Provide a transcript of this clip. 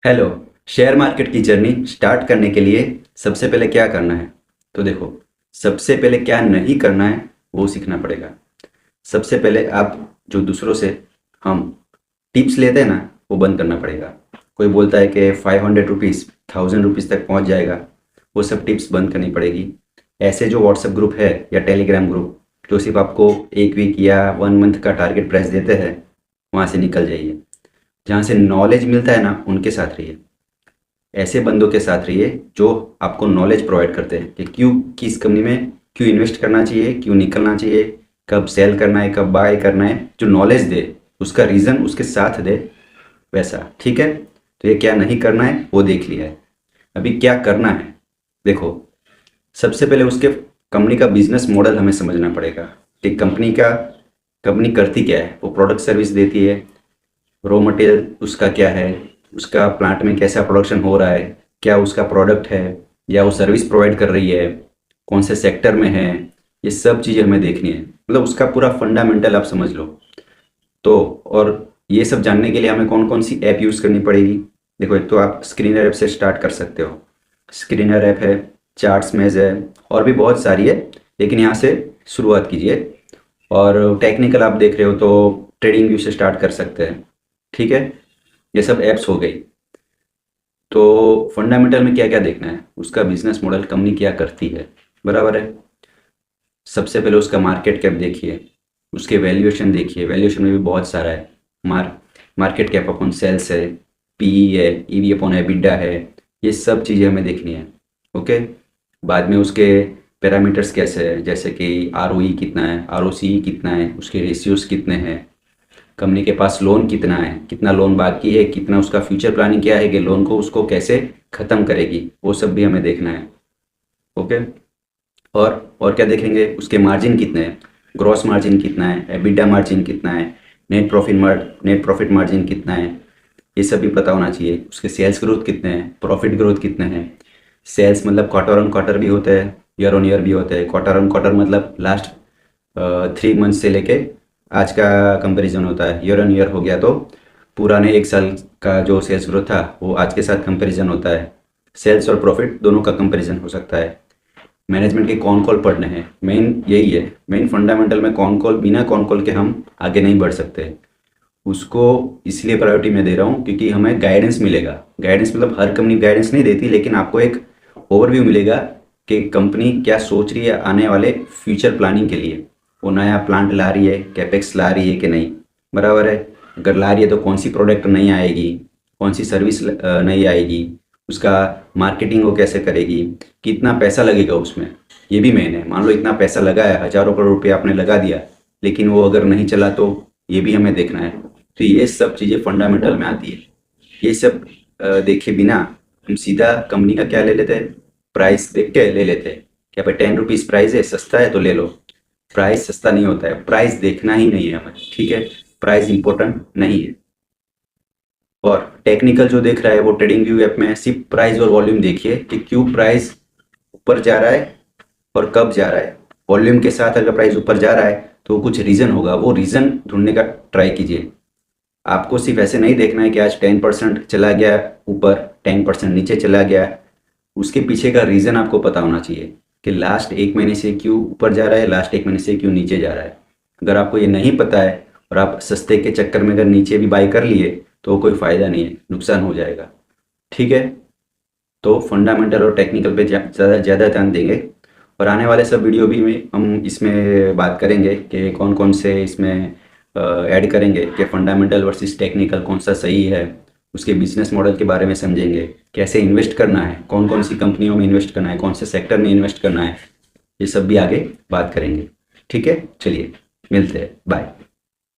Hello. Share market की journey start करने के लिए सबसे पहले क्या करना है? तो देखो, सबसे पहले क्या नहीं करना है वो सीखना पड़ेगा। सबसे पहले आप जो दूसरों से हम टिप्स लेते हैं ना, वो बंद करना पड़ेगा। कोई बोलता है कि 500 रुपीज़ 1000 रुपीज़ तक पहुंच जाएगा, वो सब टिप्स बंद करनी पड़ेगी। ऐसे जो व्हाट्सएप ग्रुप है या टेलीग्राम ग्रुप जो सिर्फ आपको एक वीक या 1 मंथ का टारगेट प्राइस देते हैं, वहाँ से निकल जाइए। जहाँ से नॉलेज मिलता है ना, उनके साथ रहिए। ऐसे बंदों के साथ रहिए जो आपको नॉलेज प्रोवाइड करते हैं कि क्यों, किस कंपनी में क्यों इन्वेस्ट करना चाहिए, क्यों निकलना चाहिए, कब सेल करना है, कब बाय करना है। जो नॉलेज दे, उसका रीज़न उसके साथ दे, वैसा। ठीक है, तो ये क्या नहीं करना है वो देख लिया है। अभी क्या करना है देखो। सबसे पहले उसके कंपनी का बिजनेस मॉडल हमें समझना पड़ेगा कि कंपनी करती क्या है। वो प्रोडक्ट सर्विस देती है, रॉ मटेरियल उसका क्या है, उसका प्लांट में कैसा प्रोडक्शन हो रहा है, क्या उसका प्रोडक्ट है या वो सर्विस प्रोवाइड कर रही है, कौन से सेक्टर में है, ये सब चीज़ें हमें देखनी है। मतलब उसका पूरा फंडामेंटल आप समझ लो। तो और ये सब जानने के लिए हमें कौन कौन सी ऐप यूज़ करनी पड़ेगी? देखो, एक तो आप स्क्रीनर ऐप से स्टार्ट कर सकते हो। स्क्रीनर ऐप है, चार्ट्स मेज है, और भी बहुत सारी है, लेकिन यहाँ से शुरुआत कीजिए। और टेक्निकल आप देख रहे हो तो ट्रेडिंग व्यू से स्टार्ट कर सकते हैं। ठीक है, ये सब ऐप्स हो गई। तो फंडामेंटल में क्या क्या देखना है, उसका बिजनेस मॉडल, कंपनी क्या करती है, बराबर है। सबसे पहले उसका मार्केट कैप देखिए, उसके वैल्यूएशन देखिए। वैल्यूएशन में भी बहुत सारा है। मार्केट कैप अपॉन सेल्स है, पीई है, ईवी अपॉन एबिडा है। ये सब चीज़ें हमें देखनी है। ओके। बाद में उसके पैरामीटर्स कैसे हैं, जैसे कि आरओई कितना है, आरओसी कितना है, उसके रेशियोज कितने हैं, कंपनी के पास लोन कितना है, कितना लोन बाकी है, कितना उसका फ्यूचर प्लानिंग क्या है कि लोन को उसको कैसे ख़त्म करेगी, वो सब भी हमें देखना है। ओके। और क्या देखेंगे, उसके मार्जिन कितने हैं, ग्रॉस मार्जिन कितना है, एबिडा मार्जिन कितना है, नेट प्रॉफिट मार्जिन कितना है, ये सब भी पता होना चाहिए। उसके सेल्स ग्रोथ कितने हैं, प्रॉफिट ग्रोथ कितने हैं। सेल्स मतलब क्वार्टर ऑन क्वार्टर भी होता है, ईयर ऑन ईयर भी होता है। क्वार्टर ऑन क्वार्टर मतलब लास्ट 3 मंथ से लेके आज का कंपैरिजन होता है। ईयर ऑन ईयर हो गया तो पुराने 1 साल का जो सेल्स ग्रोथ था वो आज के साथ कंपैरिजन होता है। सेल्स और प्रॉफिट दोनों का कंपैरिजन हो सकता है। मैनेजमेंट के कौन कॉल पढ़ने हैं, मेन यही है। मेन फंडामेंटल में कौन कॉल, बिना कौन कॉल के हम आगे नहीं बढ़ सकते। उसको इसलिए प्रायोरिटी मैं दे रहा हूँ क्योंकि हमें गाइडेंस मिलेगा। गाइडेंस मतलब हर कंपनी गाइडेंस नहीं देती, लेकिन आपको एक ओवरव्यू मिलेगा कि कंपनी क्या सोच रही है आने वाले फ्यूचर प्लानिंग के लिए। वो नया प्लांट ला रही है, कैपेक्स ला रही है कि नहीं, बराबर है। अगर ला रही है तो कौन सी प्रोडक्ट नहीं आएगी, कौन सी सर्विस नहीं आएगी, उसका मार्केटिंग वो कैसे करेगी, कितना पैसा लगेगा उसमें, ये भी मेन है। मान लो इतना पैसा लगा है, हज़ारों करोड़ रुपये आपने लगा दिया, लेकिन वो अगर नहीं चला तो ये भी हमें देखना है। तो ये सब चीज़ें फंडामेंटल में आती है। ये सब देखे बिना हम सीधा कंपनी का क्या ले लेते हैं, प्राइस देख के ले लेते हैं। क्या भाई 10 रुपीज़ प्राइस है, सस्ता है तो ले लो। प्राइस सस्ता नहीं होता है, प्राइस देखना ही नहीं है हमें। ठीक है, प्राइस इंपॉर्टेंट नहीं है। और टेक्निकल जो देख रहा है वो ट्रेडिंग व्यू ऐप में सिर्फ प्राइस और वॉल्यूम देखिए कि क्यों प्राइस ऊपर जा रहा है और कब जा रहा है। वॉल्यूम के साथ अगर प्राइस ऊपर जा रहा है तो कुछ रीज़न होगा, वो रीज़न ढूंढने का ट्राई कीजिए। आपको सिर्फ ऐसे नहीं देखना है कि आज 10% चला गया ऊपर, 10% नीचे चला गया। उसके पीछे का रीज़न आपको पता होना चाहिए कि लास्ट 1 महीने से क्यों ऊपर जा रहा है, लास्ट 1 महीने से क्यों नीचे जा रहा है। अगर आपको ये नहीं पता है और आप सस्ते के चक्कर में अगर नीचे भी बाई कर लिए तो कोई फ़ायदा नहीं है, नुकसान हो जाएगा। ठीक है, तो फंडामेंटल और टेक्निकल पे ज़्यादा ध्यान देंगे। और आने वाले सब वीडियो भी में हम इसमें बात करेंगे कि कौन कौन से इसमें ऐड करेंगे कि फंडामेंटल वर्सेस टेक्निकल कौन सा सही है। उसके बिजनेस मॉडल के बारे में समझेंगे, कैसे इन्वेस्ट करना है, कौन कौन सी कंपनियों में इन्वेस्ट करना है, कौन से सेक्टर में इन्वेस्ट करना है। ये सब भी आगे बात करेंगे। ठीक है, चलिए मिलते हैं, बाय।